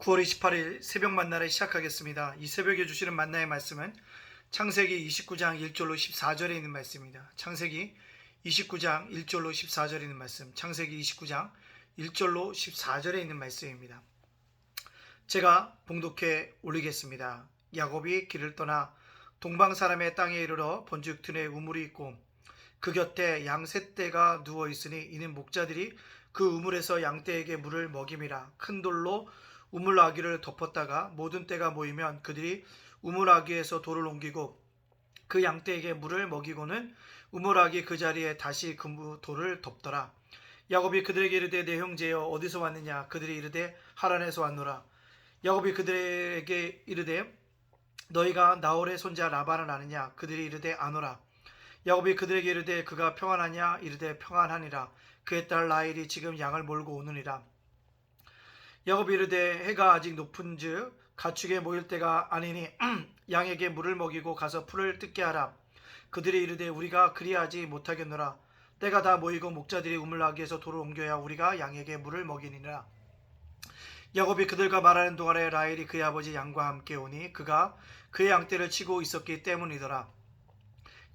9월 28일 새벽 만나를 시작하겠습니다. 이 새벽에 주시는 만나의 말씀은 창세기 29장 1절로 14절에 있는 말씀입니다. 창세기 29장 1절로 14절에 있는 말씀, 창세기 29장 1절로 14절에 있는 말씀입니다. 제가 봉독해 올리겠습니다. 야곱이 길을 떠나 동방 사람의 땅에 이르러 본즉 들에 우물이 있고 그 곁에 양 셋 떼가 누워 있으니 이는 목자들이 그 우물에서 양떼에게 물을 먹임이라. 큰 돌로 우물 아귀를 덮었다가 모든 떼가 모이면 그들이 우물 아귀에서 돌을 옮기고 그 양떼에게 물을 먹이고는 우물 아귀 그 자리에 다시 그 돌을 덮더라. 야곱이 그들에게 이르되 내 형제여 어디서 왔느냐. 그들이 이르되 하란에서 왔노라. 야곱이 그들에게 이르되 너희가 나홀의 손자 라반을 아느냐. 그들이 이르되 아노라. 야곱이 그들에게 이르되 그가 평안하냐. 이르되 평안하니라. 그의 딸 라헬이 지금 양을 몰고 오느니라. 야곱이 이르되 해가 아직 높은즉 가축에 모일 때가 아니니 양에게 물을 먹이고 가서 풀을 뜯게 하라. 그들이 이르되 우리가 그리하지 못하겠노라. 때가 다 모이고 목자들이 우물 아귀에서 돌을 옮겨야 우리가 양에게 물을 먹이니라. 야곱이 그들과 말하는 동안에 라헬이 그의 아버지 양과 함께 오니 그가 그의 양떼를 치고 있었기 때문이더라.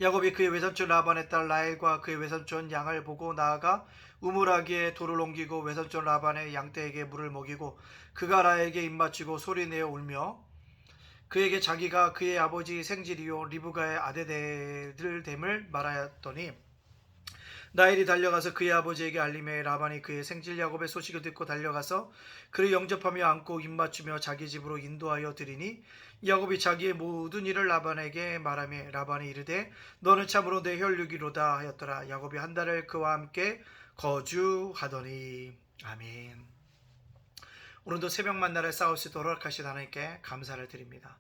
야곱이 그의 외삼촌 라반의 딸 라헬과 그의 외삼촌 양을 보고 나아가 우물 아귀에 돌을 옮기고 외삼촌 라반의 양떼에게 물을 먹이고 그가 라헬에게 입맞추고 소리내어 울며 그에게 자기가 그의 아버지 생질이요 리브가의 아들들 됨을 말하였더니 라헬이 달려가서 그의 아버지에게 알림해 라반이 그의 생질 야곱의 소식을 듣고 달려가서 그를 영접하며 안고 입맞추며 자기 집으로 인도하여 드리니 야곱이 자기의 모든 일을 라반에게 말하며 라반이 이르되 너는 참으로 내 혈육이로다 하였더라. 야곱이 한 달을 그와 함께 거주하더니. 아멘. 오늘도 새벽 만나를 싸울 수 있도록 허락하신 하나님께 감사를 드립니다.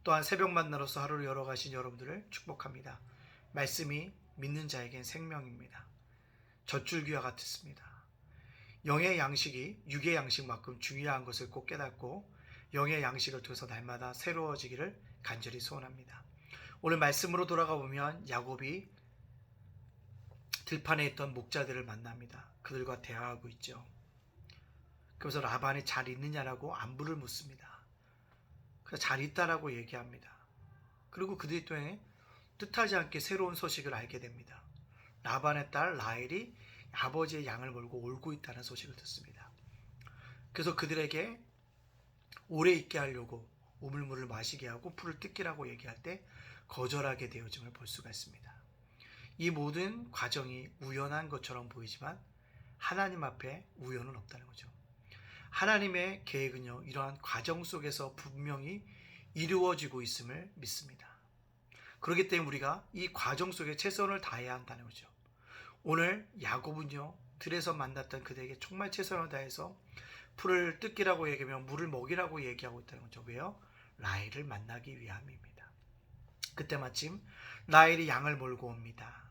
또한 새벽 만나로서 하루를 열어가신 여러분들을 축복합니다. 말씀이 믿는 자에겐 생명입니다. 젖줄기와 같습니다. 영의 양식이 육의 양식만큼 중요한 것을 꼭 깨닫고 영의 양식을 통해서 날마다 새로워지기를 간절히 소원합니다. 오늘 말씀으로 돌아가 보면 야곱이 들판에 있던 목자들을 만납니다. 그들과 대화하고 있죠. 그래서 라반이 잘 있느냐라고 안부를 묻습니다. 그래서 잘 있다라고 얘기합니다. 그리고 그들이 또 뜻하지 않게 새로운 소식을 알게 됩니다. 라반의 딸 라헬이 아버지의 양을 몰고 올고 있다는 소식을 듣습니다. 그래서 그들에게 오래 있게 하려고 우물물을 마시게 하고 풀을 뜯기라고 얘기할 때 거절하게 되어짐을 볼 수가 있습니다. 이 모든 과정이 우연한 것처럼 보이지만 하나님 앞에 우연은 없다는 거죠. 하나님의 계획은요, 이러한 과정 속에서 분명히 이루어지고 있음을 믿습니다. 그렇기 때문에 우리가 이 과정 속에 최선을 다해야 한다는 거죠. 오늘 야곱은요, 들에서 만났던 그들에게 정말 최선을 다해서 풀을 뜯기라고 얘기하며 물을 먹이라고 얘기하고 있다는 거죠. 왜요? 라헬을 만나기 위함입니다. 그때 마침 라헬이 양을 몰고 옵니다.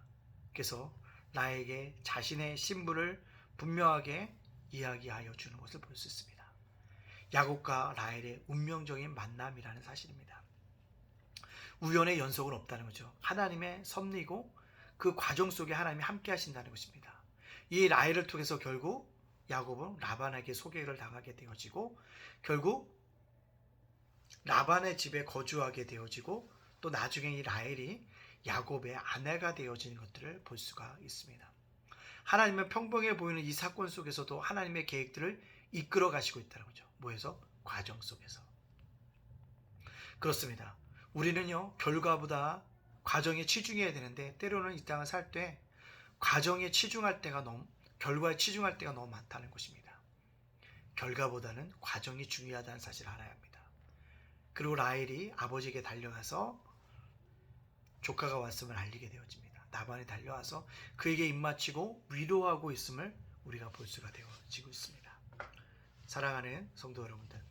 그래서 라헬에게 자신의 신분을 분명하게 이야기하여 주는 것을 볼 수 있습니다. 야곱과 라헬의 운명적인 만남이라는 사실입니다. 우연의 연속은 없다는 거죠. 하나님의 섭리고 그 과정 속에 하나님이 함께 하신다는 것입니다. 이 라헬을 통해서 결국 야곱은 라반에게 소개를 당하게 되어지고 결국 라반의 집에 거주하게 되어지고 또 나중에 이 라헬이 야곱의 아내가 되어지는 것들을 볼 수가 있습니다. 하나님은 평범해 보이는 이 사건 속에서도 하나님의 계획들을 이끌어 가시고 있다는 거죠. 뭐에서? 과정 속에서. 그렇습니다. 우리는요, 결과보다 과정에 치중해야 되는데 때로는 이 땅을 살 때 과정에 치중할 때가 결과에 치중할 때가 너무 많다는 것입니다. 결과보다는 과정이 중요하다는 사실을 알아야 합니다. 그리고 라헬이 아버지에게 달려가서 조카가 왔음을 알리게 되어집니다. 나반이 달려와서 그에게 입맞추고 위로하고 있음을 우리가 볼 수가 되어지고 있습니다. 사랑하는 성도 여러분들,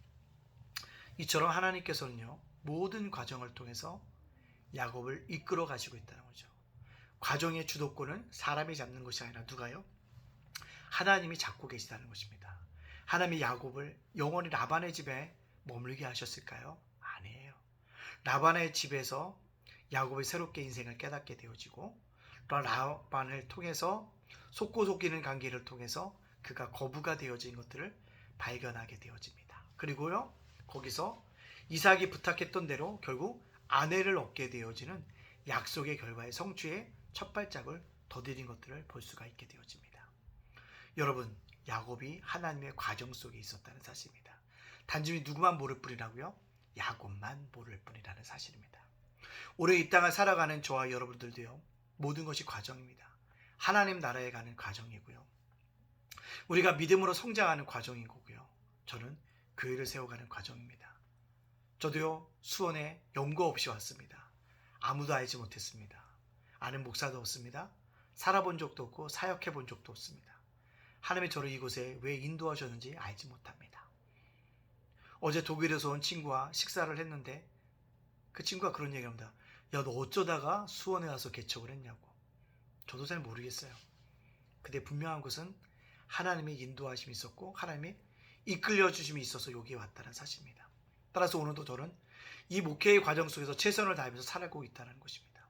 이처럼 하나님께서는요, 모든 과정을 통해서 야곱을 이끌어 가시고 있다는 거죠. 과정의 주도권은 사람이 잡는 것이 아니라 누가요? 하나님이 잡고 계시다는 것입니다. 하나님이 야곱을 영원히 라반의 집에 머물게 하셨을까요? 아니에요. 라반의 집에서 야곱이 새롭게 인생을 깨닫게 되어지고 또 라반을 통해서 속고 속이는 관계를 통해서 그가 거부가 되어진 것들을 발견하게 되어집니다. 그리고요, 거기서 이삭이 부탁했던 대로 결국 아내를 얻게 되어지는 약속의 결과의 성취의 첫 발짝을 더디딘 것들을 볼 수가 있게 되어집니다. 여러분, 야곱이 하나님의 과정 속에 있었다는 사실입니다. 단순히 누구만 모를 뿐이라고요? 야곱만 모를 뿐이라는 사실입니다. 올해 이 땅을 살아가는 저와 여러분들도요, 모든 것이 과정입니다. 하나님 나라에 가는 과정이고요, 우리가 믿음으로 성장하는 과정인 거고요, 저는 교회를 세워가는 과정입니다. 저도요, 수원에 연고 없이 왔습니다. 아무도 알지 못했습니다. 아는 목사도 없습니다. 살아본 적도 없고 사역해 본 적도 없습니다. 하나님이 저를 이곳에 왜 인도하셨는지 알지 못합니다. 어제 독일에서 온 친구와 식사를 했는데 그 친구가 그런 얘기합니다. 야, 너 어쩌다가 수원에 와서 개척을 했냐고. 저도 잘 모르겠어요. 근데 분명한 것은 하나님의 인도하심이 있었고 하나님의 이끌려 주심이 있어서 여기에 왔다는 사실입니다. 따라서 오늘도 저는 이 목회의 과정 속에서 최선을 다하면서 살아가고 있다는 것입니다.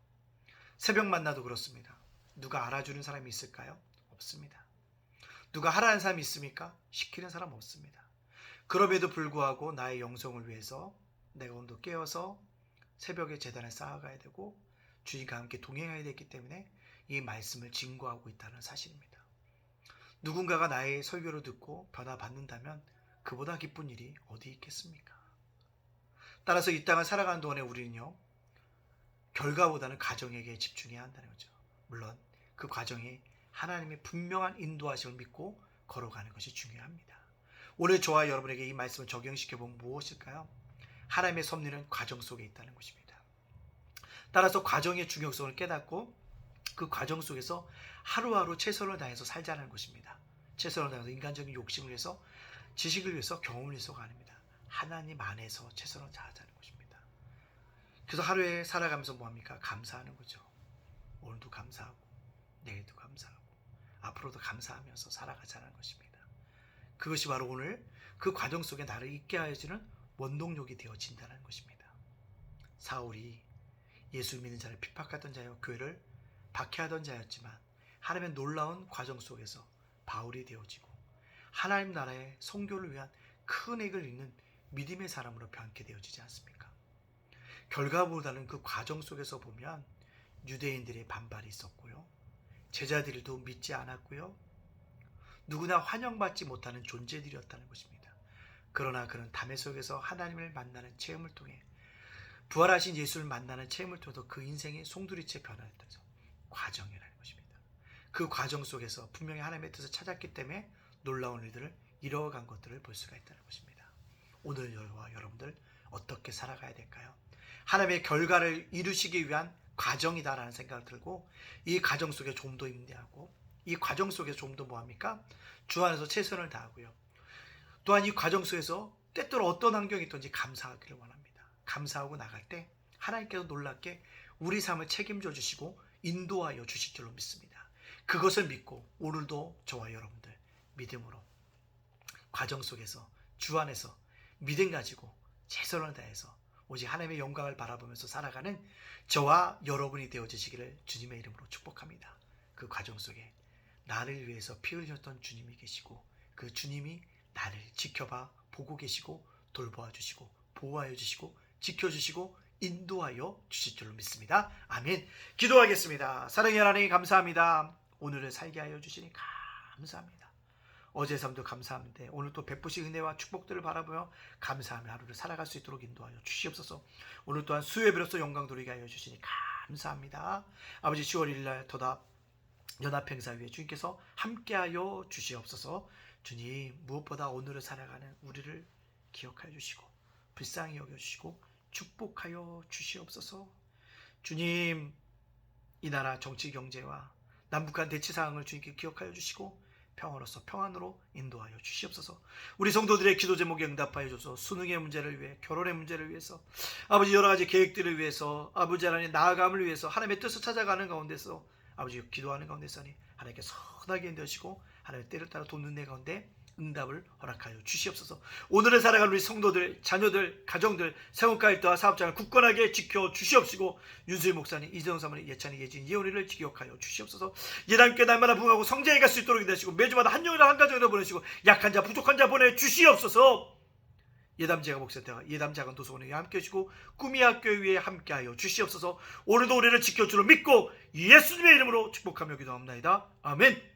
새벽 만나도 그렇습니다. 누가 알아주는 사람이 있을까요? 없습니다. 누가 하라는 사람이 있습니까? 시키는 사람 없습니다. 그럼에도 불구하고 나의 영성을 위해서 내가 오늘도 깨어서 새벽에 제단을 쌓아가야 되고 주님과 함께 동행해야 되기 때문에 이 말씀을 증거하고 있다는 사실입니다. 누군가가 나의 설교를 듣고 변화받는다면 그보다 기쁜 일이 어디 있겠습니까? 따라서 이 땅을 살아가는 동안에 우리는요, 결과보다는 과정에게 집중해야 한다는 거죠. 물론 그 과정이 하나님의 분명한 인도하심을 믿고 걸어가는 것이 중요합니다. 오늘 저와 여러분에게 이 말씀을 적용시켜보면 무엇일까요? 하나님의 섭리는 과정 속에 있다는 것입니다. 따라서 과정의 중요성을 깨닫고 그 과정 속에서 하루하루 최선을 다해서 살자는 것입니다. 최선을 다해서 인간적인 욕심을 위해서, 지식을 위해서, 경험을 위해서가 아닙니다. 하나님 안에서 최선을 다하자는 것입니다. 그래서 하루에 살아가면서 뭐합니까? 감사하는 거죠. 오늘도 감사하고 내일도 감사하고 앞으로도 감사하면서 살아가자는 것입니다. 그것이 바로 오늘 그 과정 속에 나를 있게 하여주는 원동력이 되어진다는 것입니다. 사울이 예수 믿는 자를 핍박하던 자여 교회를 박해하던 자였지만 하나님의 놀라운 과정 속에서 바울이 되어지고 하나님 나라의 선교를 위한 큰 액을 잇는 믿음의 사람으로 변케 되어지지 않습니까? 결과보다는 그 과정 속에서 보면 유대인들의 반발이 있었고요, 제자들도 믿지 않았고요, 누구나 환영받지 못하는 존재들이었다는 것입니다. 그러나 그는 담의 속에서 하나님을 만나는 체험을 통해, 부활하신 예수를 만나는 체험을 통해서 그 인생의 송두리째 변화했던 과정이라는 것입니다. 그 과정 속에서 분명히 하나님의 뜻을 찾았기 때문에 놀라운 일들을 이뤄간 것들을 볼 수가 있다는 것입니다. 오늘 저와 여러분들 어떻게 살아가야 될까요? 하나님의 결과를 이루시기 위한 과정이다라는 생각을 들고 이 과정 속에 좀 더 임대하고 이 과정 속에서 좀 더 뭐합니까? 주 안에서 최선을 다하고요, 또한 이 과정 속에서 때때로 어떤 환경이 있든지 감사하기를 원합니다. 감사하고 나갈 때 하나님께서 놀랍게 우리 삶을 책임져 주시고 인도하여 주실 줄로 믿습니다. 그것을 믿고 오늘도 저와 여러분들 믿음으로 과정 속에서 주 안에서 믿음 가지고 최선을 다해서 오직 하나님의 영광을 바라보면서 살아가는 저와 여러분이 되어주시기를 주님의 이름으로 축복합니다. 그 과정 속에 나를 위해서 피 흘렸던 주님이 계시고 그 주님이 나를 지켜봐 보고 계시고 돌보아 주시고 보호하여 주시고 지켜주시고 인도하여 주실 줄로 믿습니다. 아멘. 기도하겠습니다. 사랑의 하나님 감사합니다. 오늘을 살게 하여 주시니 감사합니다. 어제 삶도 감사합니다. 오늘 또 베푸신 은혜와 축복들을 바라보며 감사하며 하루를 살아갈 수 있도록 인도하여 주시옵소서. 오늘 또한 수요예배로서 영광 돌리게 하여 주시니 감사합니다. 아버지 10월 1일 더답 연합행사 위에 주님께서 함께하여 주시옵소서. 주님 무엇보다 오늘을 살아가는 우리를 기억하여 주시고 불쌍히 여겨주시고 축복하여 주시옵소서. 주님 이 나라 정치 경제와 남북한 대치 상황을 주님께 기억하여 주시고 평화로서 평안으로 인도하여 주시옵소서. 우리 성도들의 기도 제목에 응답하여 주소서. 수능의 문제를 위해, 결혼의 문제를 위해서, 아버지 여러 가지 계획들을 위해서, 아버지 하나님 나아감을 위해서 하나님의 뜻을 찾아가는 가운데서 아버지 기도하는 가운데서 하나님께 선하게 인도하시고 하나님의 때를 따라 돕는 내 가운데 응답을 허락하여 주시옵소서. 오늘을 살아갈 우리 성도들, 자녀들, 가정들, 세원가 일터와 사업장을 굳건하게 지켜 주시옵시고 윤수일 목사님, 이재용 사모님, 예찬이, 예진, 예원이를 기억하여 주시옵소서. 예단께 날마다 부흥하고 성장해 갈 수 있도록 인도하시고 매주마다 한 영이나 한 가정이나 보내시고 약한 자, 부족한 자 보내 주시옵소서. 예담제가 목사다가 예담작은 도서관에 함께 하시고 꿈이야 교회 위에 함께하여 주시옵소서. 오늘도 우리를 지켜줄 줄 믿고 예수님의 이름으로 축복하며 기도합니다. 아멘.